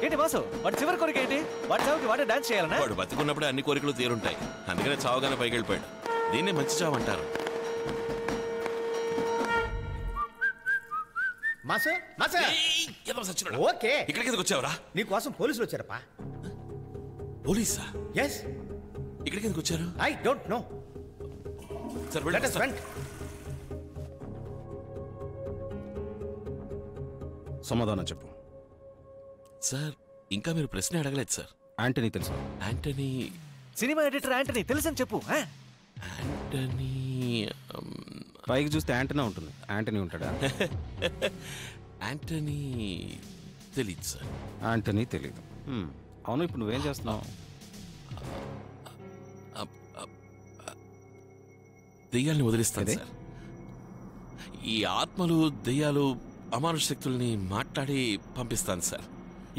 ఏంటి బాసు వాడి చివరి కోరిక ఏంటి? వాడి చావుకి వాడే డాన్స్ చేయాలన్నా? వాడు బతికున్నప్పుడే అన్ని కోరికలు తీరుంటాయి, అందుకనే చావుగానే పైకి వెళ్ళిపోయాడు. దీన్నే మంచి చావు అంటారు. ఓకే, ఇక్కడికి ఎందుకు వచ్చావురా? నీకోసం పోలీసులు వచ్చారప్పా. పోలీసా? ఎస్. ఇక్కడికి ఎందుకు వచ్చారు? I don't know. సార్ సమాధానం చెప్పు. సార్ ఇంకా మీరు ప్రశ్న అడగలేదు సార్. యాంటనీ తెలుసా? యాంటనీ సినిమా ఎడిటర్ యాంటనీ తెలుసని చెప్పు. యాంటనీ పైకి చూస్తే యాంటనీ ఉంటుంది, యాంటనీ ఉంటాడా? యాంటనీ తెలీదు సార్. యాంటనీ తెలీదు. అవును, ఇప్పుడు నువ్వేం చేస్తున్నావు? దెయ్యాల్ని వదిలిస్తాను సార్. ఈ ఆత్మలు దెయ్యాలు అమానుష శక్తుల్ని మాట్లాడి పంపిస్తాను సార్.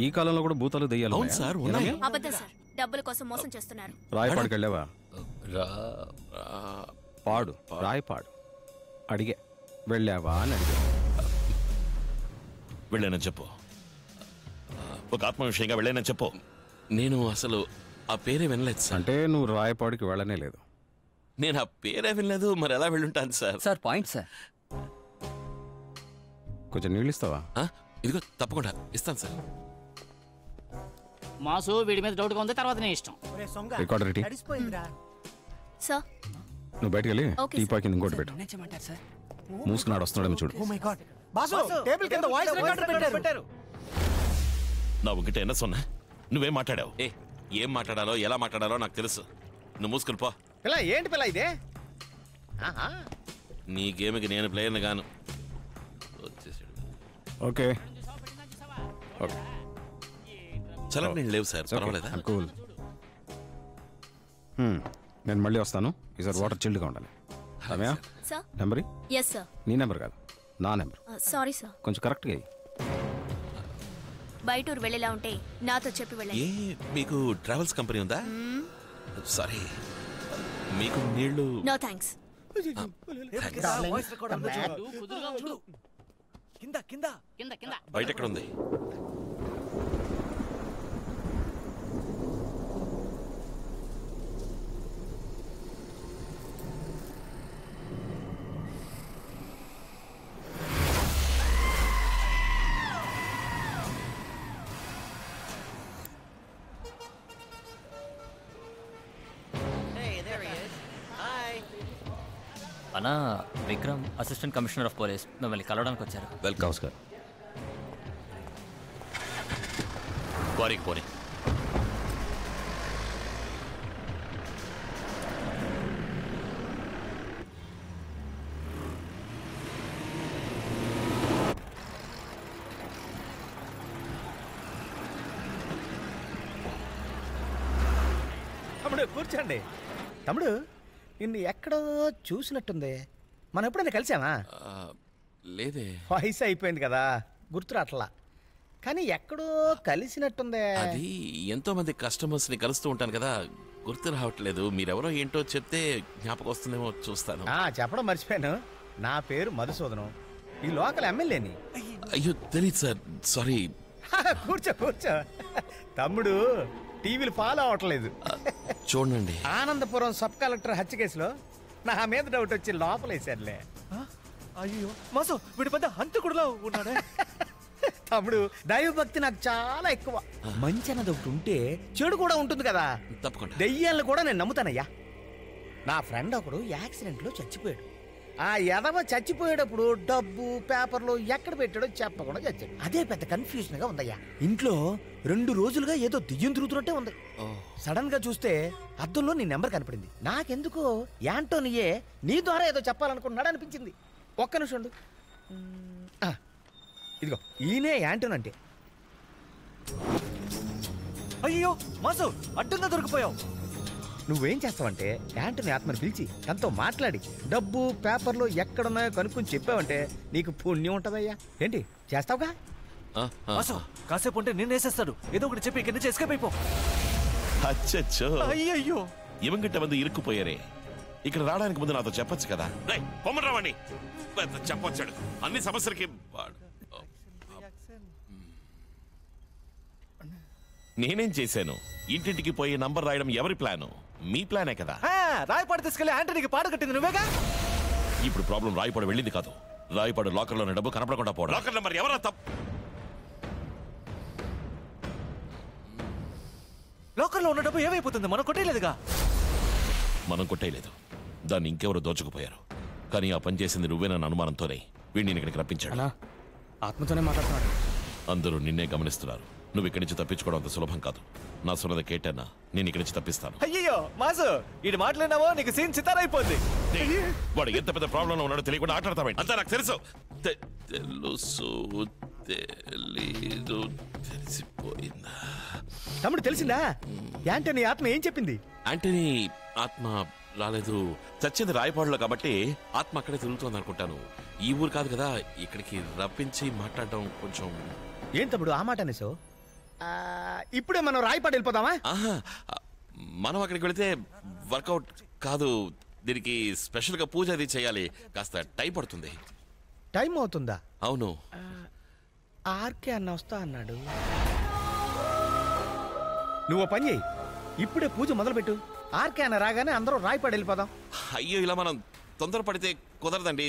ఈ కాలంలో కూడా భూతాలు దెయ్యాలు? అవును సార్, ఉన్నాయి. అబద్ధం సార్, డబ్బుల కోసం మోసం చేస్తున్నారు. రాయపాడుకి వెళ్ళావా? పాడు రాయపాడు అడిగే వెళ్ళావా అని అడిగా. వెళ్ళానని చెప్పు. ఒక ఆత్మ విషయంగా వెళ్ళానని చెప్పు. నేను అసలు ఆ పేరే వినలేదు సార్. అంటే నువ్వు రాయపాడుకి వెళ్ళనే లేదు? నేను ఆ పేరే వినలేదు, మరి ఎలా వెళ్ళుంటాను సార్? Sir point sir. కొంచెం నీళ్ళు ఇస్తావా? ఇదిగో తప్పకుండా ఇస్తాను సార్. మాసు వీడి మీద డౌట్గా ఉంది, తర్వాత నీ ఇష్టం. Recorder ready. సార్ నువ్వు బయటికి వెళ్ళి టీ పాకి ఇంకోటి పెట్టు. మూసుకున్నాడు, వస్తున్నాడేమో చూడు. నా ఒకటి ఎన్న సొన్నా, నువ్వేం మాట్లాడావు? ఏం మాట్లాడాలో ఎలా మాట్లాడాలో నాకు తెలుసు. నువ్వు మూసుకుని పో. పిల్ల ఏంటి పిల్ల ఇదే? నీ గేమ్కి నేను ప్లేయర్ని గాను. వచ్చేసాడు. ఓకే చలం నేను లేవు సార్, పర్వాలేదా? కూల్. నేను మళ్ళీ వస్తాను. ఈసారి వాటర్ చిల్డ్గా ఉండాలి. రమ్యా నెంబర్? Yes sir. నీ నెంబర్ కాదు, నా నెంబర్. Sorry sir. కొంచెం కరెక్ట్గా అయ్యి. బయట ఊరు వెళ్ళేలా ఉంటే నాతో చెప్పి వెళ్ళండి. మీకు ట్రావెల్స్ కంపెనీ ఉందా? సారీ, మీకు నీళ్లు? No thanks. బయట ఎక్కడ ఉంది? అన్నా, Vikram assistant commissioner of police మిమ్మల్ని కలవడానికి వచ్చారు. వెల్కమ్. నమస్కారం. పోనీ పోనీ. తమ్ముడు కూర్చోండి. తమ్ముడు నిన్ను ఎక్కడో చూసినట్టుంది. మనం ఎప్పుడైనా కలిసామా? లేదే. వయసు అయిపోయింది కదా, గుర్తురాట్లా. కానీ ఎక్కడో కలిసినట్టుందే. అది ఎంతో మంది కస్టమర్స్ ని కలుస్తూ ఉంటాను కదా, గుర్తు రావట్లేదు. మీరెవరో ఏంటో చెప్తే జ్ఞాపకం వస్తుందేమో చూస్తాను. చెప్పడం మర్చిపోయాను. నా పేరు మధుసూదనం, ఈ లోకల్ ఎమ్మెల్యేని. అయ్యో తెలీదు సార్, సారీ. కూర్చో కూర్చో. తమ్ముడు టీవీలు ఫాలో అవట్లేదు. చూడండి, ఆనందపురం సబ్ కలెక్టర్ హత్య కేసులో నా మీద డౌట్ వచ్చి లోపలేశారులే. అయ్యో మాసు, వీడి పెద్ద హంతకుడులా ఉన్నాడే. తమ్ముడు దైవభక్తి నాకు చాలా ఎక్కువ. మంచి అన్నది ఒకటి ఉంటే చెడు కూడా ఉంటుంది కదా. తప్పకుండా. దెయ్యాలను కూడా నేను నమ్ముతానయ్యా. నా ఫ్రెండ్ ఒకడు యాక్సిడెంట్ లో చచ్చిపోయాడు. ఆ ఎదవ చచ్చిపోయేటప్పుడు డబ్బు పేపర్లు ఎక్కడ పెట్టాడో చెప్పకుండా చచ్చాడు. అదే పెద్ద కన్ఫ్యూజన్ గా ఉందయ్యా. ఇంట్లో 2 రోజులుగా ఏదో దెయ్యం తిరుగుతున్నట్టే ఉంది. సడన్ గా చూస్తే అద్దంలో నీ నెంబర్ కనపడింది. నాకెందుకో యాంటోనియే నీ ద్వారా ఏదో చెప్పాలనుకున్నాడు అనిపించింది. ఒక్క నిమిషం ఉండు. ఇదిగో ఈయనే యాంటోన్ అంటే. అయ్యో మాసు, అడ్డంగా దొరికిపోయావు. నువ్వేం చేస్తావంటే యాంటోని ఆత్మని పిలిచి తనతో మాట్లాడి డబ్బు పేపర్లు ఎక్కడున్నాయో కనుక్కొని చెప్పావంటే నీకు పుణ్యం ఉంటదయ్యా. ఏంటి చేస్తావుగా? మాసు కాసేపు ఉంటే నిన్ను వేసేస్తాడు. ఏదో ఒకటి చెప్పి ఇక్కడి నుంచి ఎస్కేప్ అయిపో. అచ్చచ్చో, అయ్యయ్యో, ఇవంగిட்ட మంది ఇరుక్కుపోయారే. ఇక్కడ రావడానికి ముందు నాతో చెప్పొచ్చు కదా. పొమ్మరావండి, చెప్పొచ్చాడు. అన్ని సమస్యలకి నేనేం చేశాను? ఇంటింటికి పోయి నంబర్ రాయడం ఎవరి ప్లాను? మీ ప్లానే కదా. రాయపాడు తీసుకెళ్లి ఆంటనీకి పాడు కట్టింది నువ్వేగా. ఇప్పుడు ప్రాబ్లం రాయపాడు వెళ్ళింది కాదు, రాయపాడు లాకర్లోని డబ్బు కనపడకుండా పోవడం. లాకర్ నంబర్ ఎవరా తప్పు? లోకల్లో ఉన్న డబ్బు ఏమైపోతుంది? మనం కొట్టేయలేదుగా. మనం కొట్టేయలేదు, దాన్ని ఇంకెవరు దోచుకుపోయారు. కానీ ఆ పని చేసింది నువ్వేనన్న అనుమానంతోనే వీడిని ఇక్కడికి రప్పించాడు. ఆత్మతోనే మాట్లాడుతున్నాడు. అందరూ నిన్నే గమనిస్తున్నారు. నువ్వు ఇక్కడి నుంచి తప్పించుకోవడం అంత సులభం కాదు. నా సున్నద కేటన్నా, నేను ఇక్కడి నుంచి తప్పిస్తాను. అయ్యో మాసు, ఇది మాట్లాడినావో నీకు సీన్ చితారైపోద్ది. వాడు ఎంత పెద్ద ప్రాబ్లంలో ఉన్నాడో తెలియకుండా ఆటాడతామేంటి? అంతా నాకు తెలుసు. తెలుసు తెలీదు తెలిసిపోయిందా? తమ్ముడు తెలిసిందా? యాంటనీ ఆత్మ ఏం చెప్పింది? యాంటనీ ఆత్మ రాలేదు, చచ్చింది రాయపాడులో కాబట్టి ఆత్మ అక్కడే తిరుగుతోంది అనుకుంటాను. ఈ ఊరు కాదు కదా, ఇక్కడికి రప్పించి మాట్లాడడం కొంచెం. ఏం తమ్ముడు ఆ మాట అనేసో? ఇప్పుడే మనం రాయపాడు వెళ్ళిపోదామా? ఆహా, మనం అక్కడికి వెళితే వర్కౌట్ కాదు. దీనికి స్పెషల్ గా పూజ అది చేయాలి, కాస్త టైం పడుతుంది. టైం అవుతుందా? అవును. ఆర్కే అన్న వస్తా అన్నాడు. నువ్వు పని చేయి, ఇప్పుడే పూజ మొదలుపెట్టు. ఆర్కే అన్న రాగానే అందరూ రాయపాడు వెళ్ళిపోదాం. అయ్యో, ఇలా మనం తొందరపడితే కుదరదండి.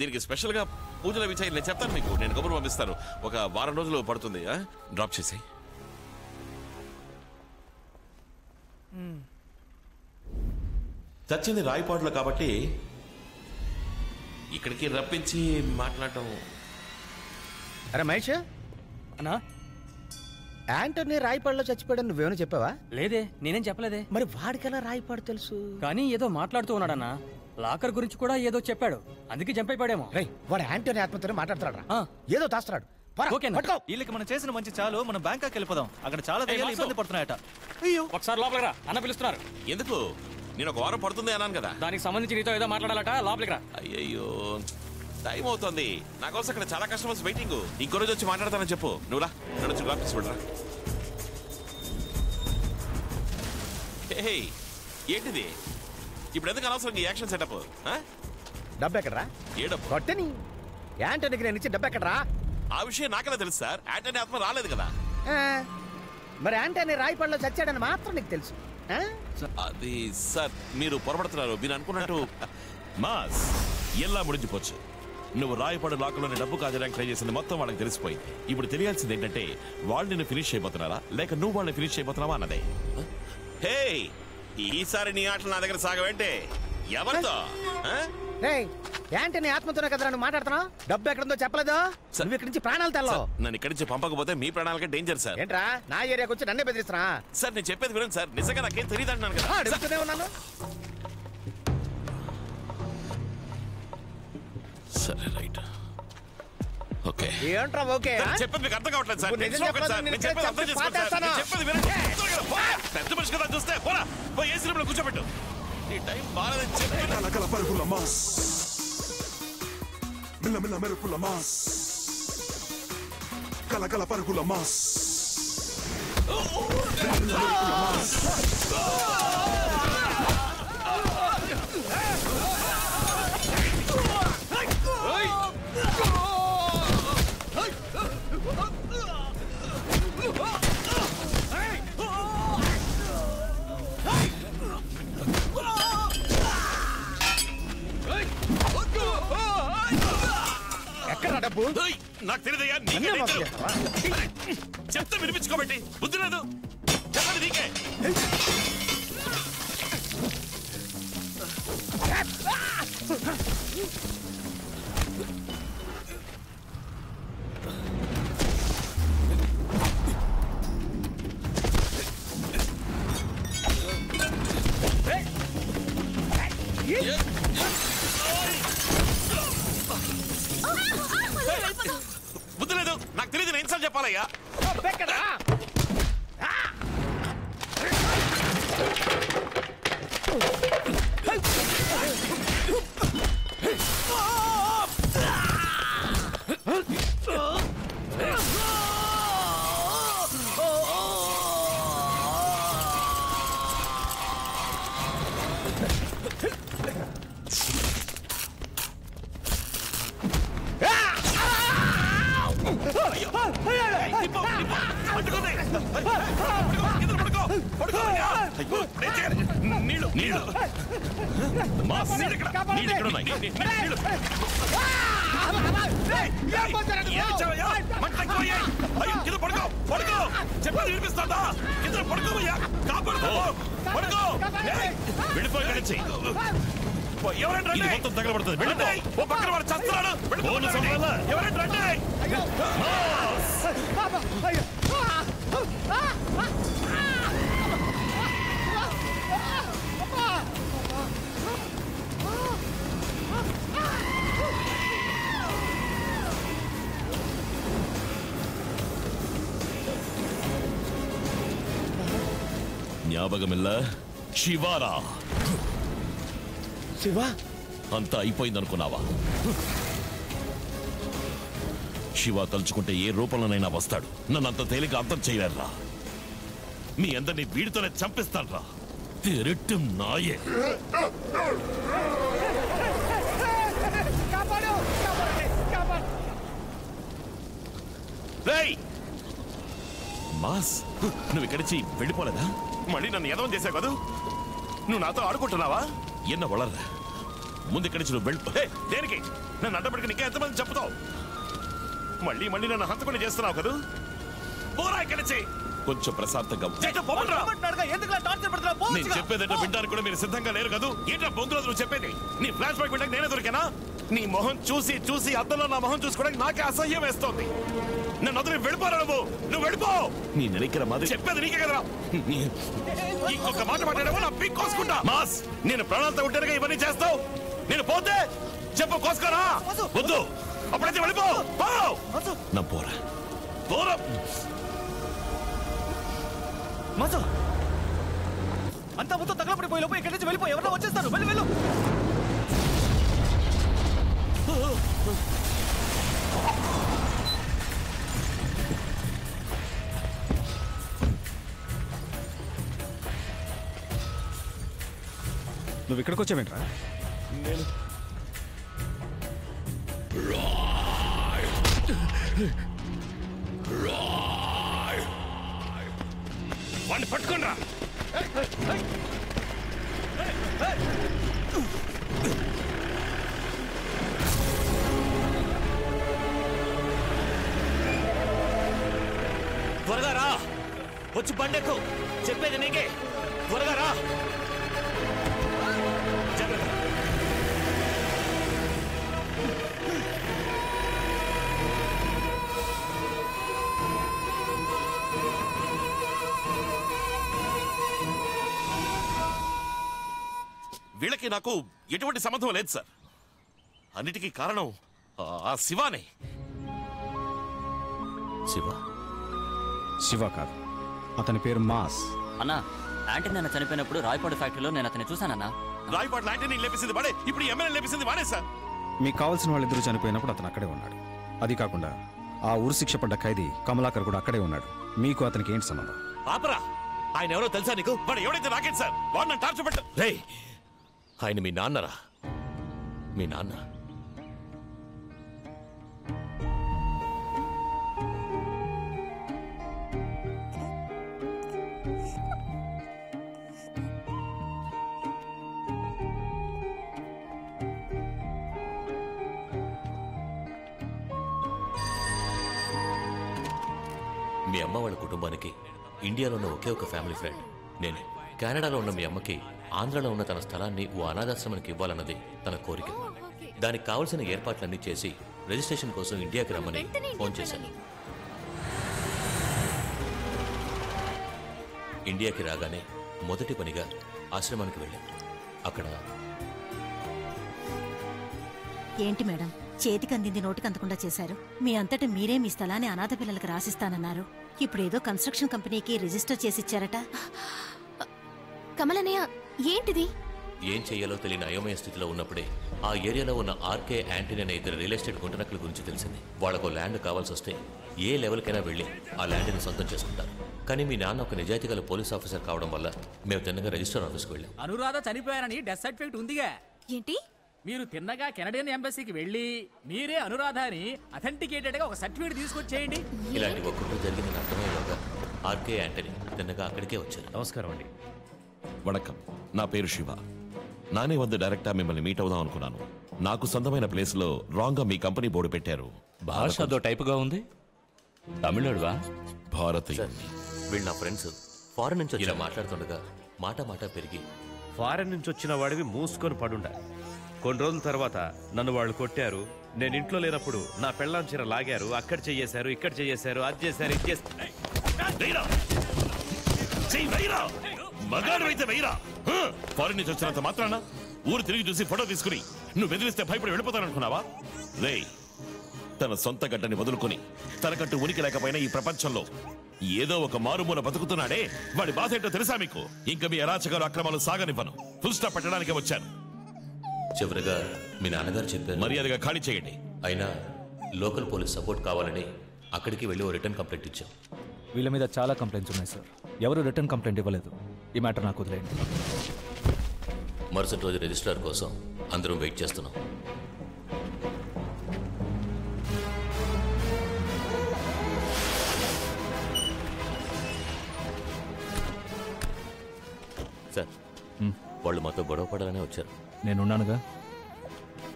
దీనికి స్పెషల్ గా పూజలు అవి చేయాలి. నేను చెప్తాను మీకు, నేను కబురు పంపిస్తాను. ఒక వారం రోజులు పడుతుంది. డ్రాప్ చేసి చచ్చింది రాయపాడులో కాబట్టి ఇక్కడికి రప్పించి మాట్లాడటం. అరే మహేష్ అన్నా, యాంటనీ రాయపాడులో చచ్చిపోయాడని నువ్వేమైనా చెప్పావా? లేదే, నేనేం చెప్పలేదే. మరి వాడికైనా రాయపాడు తెలుసు? కానీ ఏదో మాట్లాడుతూ ఉన్నాడన్నా. లాకర్ గురించి కూడా ఏదో చెప్పాడు, అందుకే జంప్ అయిపోయాడేమో. రేయ్, వాడు యాంటనీ ఆత్మతోనే మాట్లాడుతున్నాడు. ఏదో దాస్తున్నాడు. వీళ్ళకి మనం చేసిన మంచి చాలు, మనం బ్యాంకాక్ వెళ్ళిపోదాం. అక్కడ చాలా దయ్యాలు ఇబ్బంది పడుతున్నాయట. అయ్యో, ఒకసారి లోపలికి రా, అన్న పిలుస్తున్నారు. ఎందుకు? నేను ఒక వారం పడుతుంది అన్నాను కదా. దానికి సంబంధించి నీతో ఏదో మాట్లాడాలట, లోపలికి రా. అయ్యయ్యో, టైం అవుతుంది. నా కోసం అక్కడ చాలా కస్టమర్స్ వెయిటింగ్. ఇంకో రోజు వచ్చి మాట్లాడతానని చెప్పు. నువ్వు రా, నన్ను డ్రాప్ చేసి పెట్టరా. హే, ఏంటిది ఇప్పుడు? ఎందుకు అనవసరం ఈ యాక్షన్ సెటప్? డబ్బు ఎక్కడరా? ఏ డబ్బు? కొట్టని యాంటనీకి నేను ఇచ్చి డబ్బు ఎక్కడరా? ఆ విషయం నాకెలా తెలుసు సార్? యాంటనీ ఆత్మ రాలేదు కదా. మరి యాంటనీ రాయపాడులో చచ్చాడని మాత్రం నీకు తెలుసు. అది సార్, మీరు పొరపడుతున్నారు. మీరు అనుకున్నట్టు మాస్ ఎలా ముడిచిపోవచ్చు. నువ్వు రాయపాడు లాకర్లోని డబ్బు కాజడానికి ట్రై చేసింది మొత్తం వాళ్ళకి తెలిసిపోయింది. ఇప్పుడు తెలియాల్సింది ఏంటంటే, వాళ్ళు నిన్ను ఫినిష్ అయిపోతున్నారా లేక నువ్వు వాళ్ళని ఫినిష్ అయిపోతున్నావా అన్నదే. హే, ఈసారి నీ ఆటలు నా దగ్గర సాగవేంటే? ఎవరితో? యాంటనీ ఆత్మతోనే కదరా నువ్వు మాట్లాడుతున్నావు? డబ్బు ఎక్కడుందో చెప్పలేదు. నువ్వు ఇక్కడి నుంచి ప్రాణాలు తెల్లవు. నన్ను ఇక్కడి నుంచి పంపకపోతే మీ ప్రాణాలకే డేంజర్ సార్. ఏంట్రా నా ఏరియాకి వచ్చి నన్నే బెదిరిస్తున్నా? సార్, నేను చెప్పేది వినండి సార్. నిజంగా నాకేం తెలియదు అంటున్నాను కదా. అడుగుతూనే ఉన్నాను. సరే, రైట్, ఓకే. ఏంట్రా ఓకే? చెప్పేది మీకు అర్థం కావట్లేదు సార్. నిజం చెప్పలేదు, నేను చెప్పేది అర్థం చేసుకోండి సార్. నేను చెప్పేది వినండి. పెద్ద మనిషి కదా చూస్తే పోరా, పోయి ఏసీ రూమ్లో కూర్చోబెట్టు. ఈ టైం బాగాలేదని చెప్పి కలకల పరుగుల మాస్, మిల్ల మిల్ల మెరుపుల మాస్, కలకల పరుగుల మాస్, మిల్ల మెరుపుల మాస్. ఎక్కడ డబ్బు? నాకు తెలియదయ్యా. చెప్తే వినిపించుకోబెట్టి బుద్ధి లేదు. చెప్పండి నీకే. బుద్ధి లేదు. నాకు తెలియదు, నేను ఎన్నిసార్లు చెప్పాలయ్యా? నీళ్ళు నీళ్ళు మాస్ నీళ్ళు ఇక్కడ ఉన్నాయి నీళ్ళు పడుకో చెప్పేది వినిపిస్తుందా కింద పడుకోమయ్యా కాపాడుకో పడుకో వెళ్ళిపోయి కలిసి ఎవరంటే మొత్తం తగలబడుతుంది వెళ్ళిపో ఓ పక్కన వాడు చస్తున్నాడు ఎవరంటే జ్ఞాపకమిల్ల శివారా శివ అంతా అయిపోయిందనుకున్నావా శివ తలుచుకుంటే ఏ రూపంలోనైనా వస్తాడు నన్ను అంత తేలిక అంతం చేయలేరా మీ అందరినీ వీడితోనే చంపిస్తాడ్రా తిరుట్టు నాయే మాస్ నువ్వు ఇక్కడి నుంచి వెళ్ళిపోలేదా మళ్ళీ నన్ను ఎదవం చేసావు కదా నువ్వు నాతో ఆడుకుంటున్నావా ఎన్న వளర్రా ముందు ఇక్కడి నుంచి నువ్వు వెళ్ళిపో దేనికి నన్ను అడ్డపడికి నీకే ఎంతమంది చెప్తావు మళ్ళీ మళ్ళీ నన్ను హంతకుండా చేస్తున్నావు కదా పోరా ఇక్కడి నుంచి కొంచెం ప్రశాంతంగా నేను చెప్పేదంటే వినడానికి కూడా మీరు సిద్ధంగా లేరు కదా ఏంటో బొంగులో నువ్వు చెప్పేది నీ ఫ్లాష్ బ్యాక్ వినడానికి నేనే దొరికానా నీ మొహం చూసి చూసి అద్దంలో నా మొహం చూసుకోవడానికి నాకే అసహ్యం వేస్తోంది నన్ను వదిలి వెళ్ళిపోరా నువ్వు వెళ్ళిపో నీ నెలికిన మాది చెప్పేది నీకే కదరా ఇంకొక మాట మాట్లాడావో నా పిక్ కోసుకుంటా మాస్ నేను ప్రాణాలతో ఉంటేనే ఇవన్నీ చేస్తావు నేను పోతే చెప్పు కోసుకోరా వద్దు అప్పుడైతే వెళ్ళిపో నా పోరా పోరా మాసు అంతా మొత్తం తగలపడిపోయి లోపు ఇక్కడి నుంచి వెళ్ళిపో ఎవరో వచ్చేస్తారు వెళ్ళి వెళ్ళు నువ్వు ఇక్కడికి వచ్చావేంట్రా నేను వాడిని పట్టుకోండి త్వరగా రా వచ్చి బండెక్కు చెప్పేది నీకే త్వరగా రా వీళ్ళకి నాకు ఎటువంటి సంబంధం లేదు సార్ అన్నిటికీ కారణం ఆ శివానే శివ కాదు అతని పేరు మాస్ అన్నా యాంటీ నన్ను చనిపోయినప్పుడు రాయపాడు ఫ్యాక్టరీలో నేను అతన్ని చూశానన్నా రాయపాడు లాంటి లేపిసింది వాడే ఇప్పుడు ఎమ్మెల్యే లేపిసింది వాడే సార్ మీకు కావాల్సిన వాళ్ళిద్దరూ చనిపోయినప్పుడు అతను అక్కడే ఉన్నాడు అది కాకుండా ఆ ఉరి శిక్ష పడ్డ ఖైదీ కమలాకర్ కూడా అక్కడే ఉన్నాడు మీకు అతనికి ఏంటి సంబంధం ఆపరా ఆయన ఎవరో తెలుసా నీకు వాడు ఎవడైతే నాకేంటి సార్ వాడు నన్ను టార్చర్ పెట్ట రే ఆయన మీ నాన్నరా మీ నాన్న మీ అమ్మ వాళ్ళ కుటుంబానికి ఇండియాలో ఉన్న ఒకే ఒక ఫ్యామిలీ ఫ్రెండ్ నేనే కెనడాలో ఉన్న మీ అమ్మకి ఆంధ్రలో ఉన్న తన స్థలాన్ని ఓ అనాథాశ్రమానికి ఇవ్వాలన్నది తన కోరిక దానికి కావలసిన ఏర్పాట్లన్నీ చేసి రిజిస్ట్రేషన్ కోసం ఇండియాకి రమ్మని ఫోన్ చేశాను ఇండియాకి రాగానే మొదటి పనిగా ఆశ్రమానికి వెళ్ళాను అక్కడ ఏంటి మేడం చేతికి అందింది నోటికి అందకుండా చేశారు మీ అంతటా మీరే మీ స్థలాన్ని అనాథ పిల్లలకు రాసిస్తానన్నారు ఇప్పుడేదో కన్స్ట్రక్షన్ కంపెనీకి రిజిస్టర్ చేసి ఇచ్చారట కమలనయ్య ఏంటిది ఏం చేయాలో తెలియని అయోమయ స్థితిలో ఉన్నప్పుడే ఆ ఏరియాలో ఉన్న ఆర్కే యాంటనీ అనే ఇద్దరు రియల్ ఎస్టేట్ గుంటనక్కల గురించి తెలిసింది వాళ్లకు ల్యాండ్ కావాల్సి వస్తే ఏ లెవెల్కైనా వెళ్ళి ఆ ల్యాండ్ని సొంతం చేసుకుంటారు కానీ మీ నాన్న ఒక నిజాయితీ గల పోలీస్ ఆఫీసర్ కావడం వల్ల మేము తిన్నగా రిజిస్టర్ ఆఫీస్కి వెళ్ళాం అనురాధ చనిపోయారని డెత్ సర్టిఫికేట్ ఉందిగా ఏంటి మీరు తిన్నగా కెనడియన్ ఎంబసీకి వెళ్ళి మీరే అనురాధ అని అథెంటికేటెడ్ గా ఒక సర్టిఫికేట్ తీసుకొచ్చేయండి ఇలాంటి ఒక్కటి జరిగిందని అర్థమయ్యేలాగా ఆర్కే యాంటనీ తిన్నగా అక్కడికే వచ్చారు. నమస్కారం అండి. వణకం, నా పేరు శివ. నానే వద్ద డైరెక్టా మిమ్మల్ని మీట్ అవుదాం అనుకున్నాను. నాకు సొంతమైన ప్లేస్ లో రాంగ్ గా మీ కంపెనీ బోర్డు పెట్టారు. భాష అదో టైపుగా ఉంది. తమిళనాడువా? భారతీయ. వీళ్ళు నా ఫ్రెండ్స్. ఫారెన్ నుంచి ఇలా మాట్లాడుతుండగా మాట పెరిగి, ఫారెన్ నుంచి వచ్చిన వాడివి మూసుకొని పడుండాలి. కొన్ని రోజుల తర్వాత నన్ను వాళ్ళు కొట్టారు. నేను ఇంట్లో లేనప్పుడు నా పెళ్ళాం చీర లాగారు. అక్కడ చెయ్యేశారు, ఇక్కడ చెయ్యేశారు, అది చేశారు, ఇది చేశారు. ఫారెన్ నుంచి వచ్చినంత మాత్రాన ఊరు తిరిగి చూసి ఫోటో తీసుకుని నువ్వు బెదిరిస్తే భయపడి వెళ్ళిపోతాననుకున్నావా? రే, తన సొంత గడ్డని వదులుకొని తనకంటూ ఉనికి లేకపోయినా ఈ ప్రపంచంలో ఏదో ఒక మారుమూల బతుకుతున్నాడే, వాడి బాధ ఏంటో తెలుసా మీకు? ఇంకా మీ అరాచకాలు అక్రమాలు సాగనివ్వను. ఫుల్ స్టాప్ పెట్టడానికి వచ్చాను. చివరిగా మీ నాన్నగారు చెప్పారు మర్యాదగా ఖాళీ చేయండి. అయినా లోకల్ పోలీస్ సపోర్ట్ కావాలని అక్కడికి వెళ్ళి ఓ రిటర్న్ కంప్లైంట్ ఇచ్చాం. వీళ్ళ మీద చాలా కంప్లైంట్స్ ఉన్నాయి సార్. ఎవరు రిటర్న్ కంప్లైంట్ ఇవ్వలేదు. ఈ మ్యాటర్ నాకు వదిలేయండి. మరుసటి రోజు రిజిస్ట్రార్ కోసం అందరం వెయిట్ చేస్తున్నాం. సార్, వాళ్ళు మాతో గొడవ పడాలనే వచ్చారు. నేనున్నానుగా,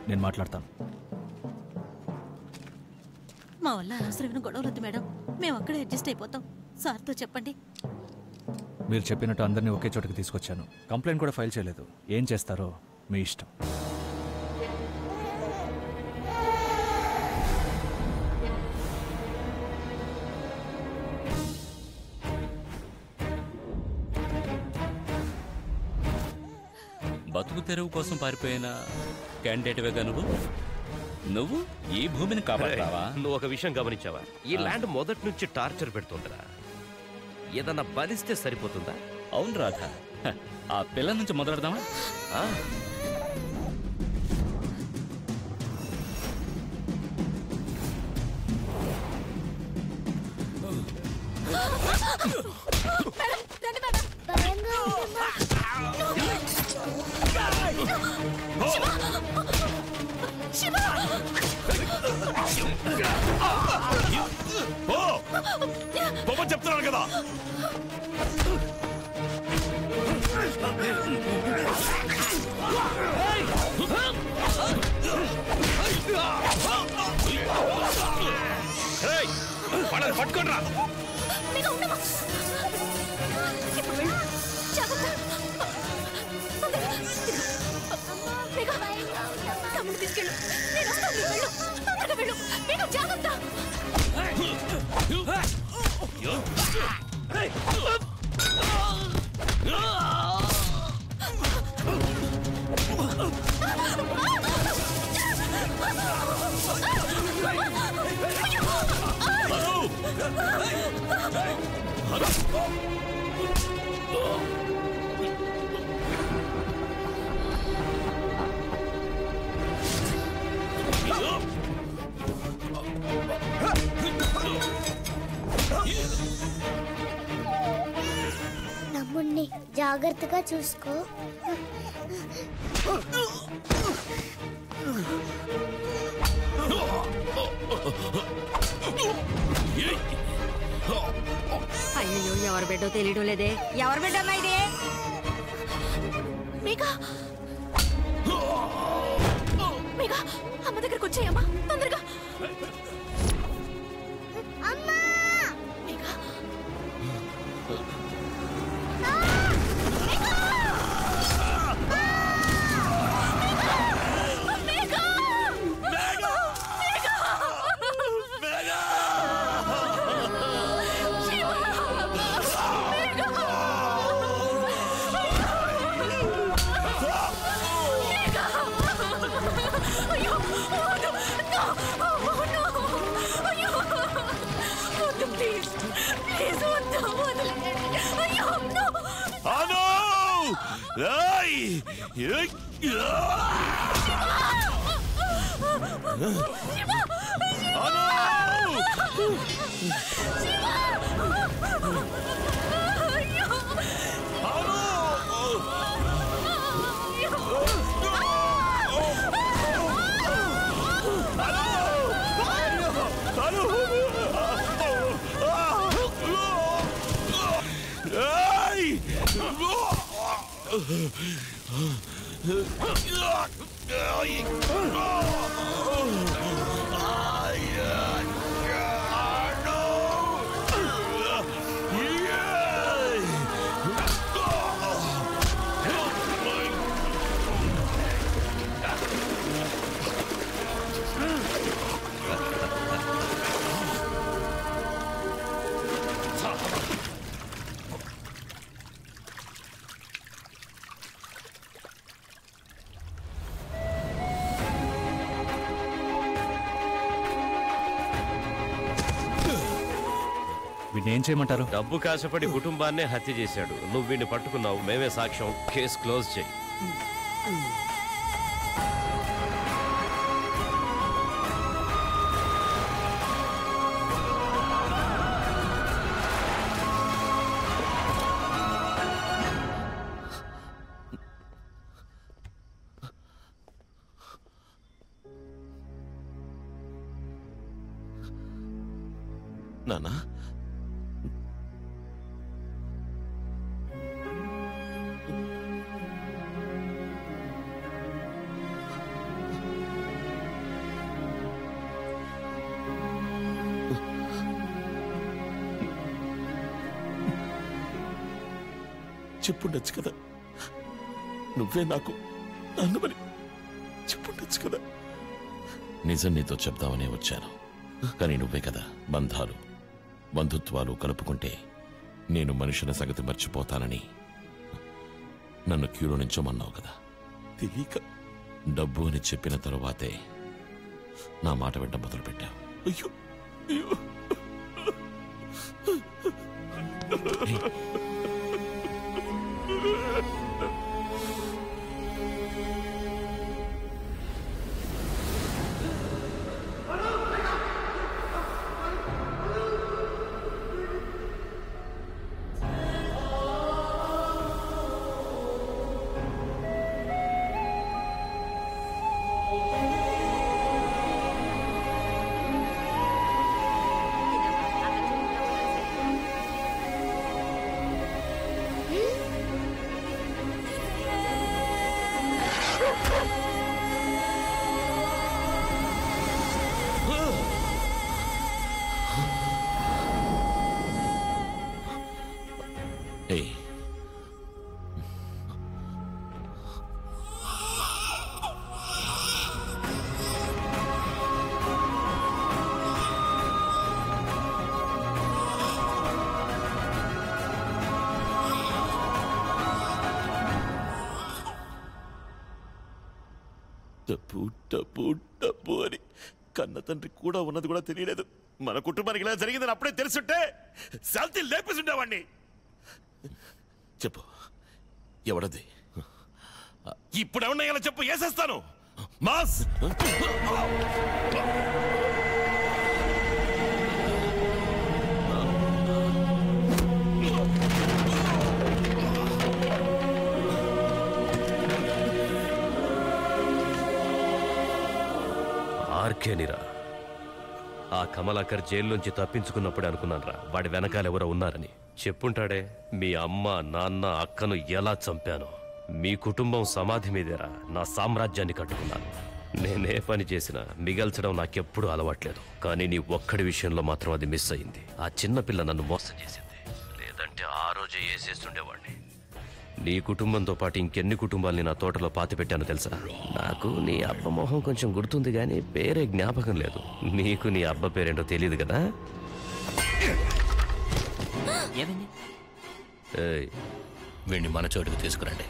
నేను మాట్లాడతాను. మా వల్ల అనవసరమైన గొడవలొద్దు మేడం. మేము అక్కడే అడ్జస్ట్ అయిపోతాం. సార్తో చెప్పండి. మీరు చెప్పినట్టు అందరినీ ఒకే చోటకి తీసుకొచ్చాను. కంప్లైంట్ కూడా ఫైల్ చేయలేదు. ఏం చేస్తారో మీ ఇష్టం. బతుకు తెరువు కోసం పారిపోయిన క్యాండిడేట్వేగా నువ్వు ఈ భూమిని కాపాడతావా? నువ్వు ఒక విషయం గమనించావా? ఈ ల్యాండ్ మొదటి నుంచి టార్చర్ పెడుతుంటరా. ఏదన్నా బలిస్తే సరిపోతుందా? అవును రాధా, ఆ పిల్ల నుంచి మొదలెడదామా? చెప్తున్నాను కదా. పట్టుకోండి. నమ్ముణ్ణి జాగ్రత్తగా చూసుకో. అయ్యో, ఎవరు బిడ్డో తెలియడం లేదే. ఎవరు బిడ్డమ్మా ఇది? మేఘా, మేఘా, అమ్మ దగ్గరకు వచ్చాయమ్మా, తొందరగా. అమ్మా! వీడిని ఏం చేయమంటారు? డబ్బు కాశపడి కుటుంబాన్నే హత్య చేశాడు. నువ్వు వీడిని పట్టుకున్నావు, మేమే సాక్ష్యం. కేసు క్లోజ్ చేయి. నానా చెప్పుండొచ్చు కదా, నువ్వే నాకు నాన్నమని చెప్పుండొచ్చు కదా. నిజం నీతో చెప్దామనే వచ్చాను, కానీ నువ్వే కదా బంధాలు బంధుత్వాలు కలుపుకుంటే నేను మనుషుల సంగతి మర్చిపోతానని నన్ను క్యూలో నించోమన్నావు కదా. తెలియక డబ్బు అని చెప్పిన తరువాతే నా మాట వెంట మొదలుపెట్టావు. అయ్యో డబ్బు డబ్బు డబ్బు అని కన్న తండ్రి కూడా ఉన్నది కూడా తెలియలేదు. మన కుటుంబానికి ఇలా జరిగిందని అప్పుడే తెలుసుంటే శాంతి లేపేసుండేవాడిని. చెప్పు ఎవడది? ఇప్పుడు ఎవరిన ఇలా చెప్పు, వేసేస్తాను. మాస్ ఆర్కేనిరా. ఆ కమలాకర్ జైల్లోంచి తప్పించుకున్నప్పుడే అనుకున్నానురా వాడి వెనకాల ఎవరో ఉన్నారని. చెప్పుంటాడే మీ అమ్మ నాన్న అక్కను ఎలా చంపాను. మీ కుటుంబం సమాధి మీదేరా నా సామ్రాజ్యాన్ని కట్టుకున్నాను. నేనే పని చేసినా మిగల్చడం నాకెప్పుడు అలవాట్లేదు, కానీ నీ ఒక్కడి విషయంలో మాత్రం అది మిస్ అయింది. ఆ చిన్నపిల్ల నన్ను మోసం చేసింది, లేదంటే ఆ రోజే వేసేస్తుండేవాడిని. నీ కుటుంబంతో పాటు ఇంకెన్ని కుటుంబాల్ని నా తోటలో పాతి పెట్టానో తెలుసా? నాకు నీ అబ్బ మొహం కొంచెం గుర్తుంది, కానీ పేరే జ్ఞాపకం లేదు. నీకు నీ అబ్బ పేరేంటో తెలియదు కదా? వీడిని మన చోటుకు తీసుకురండి.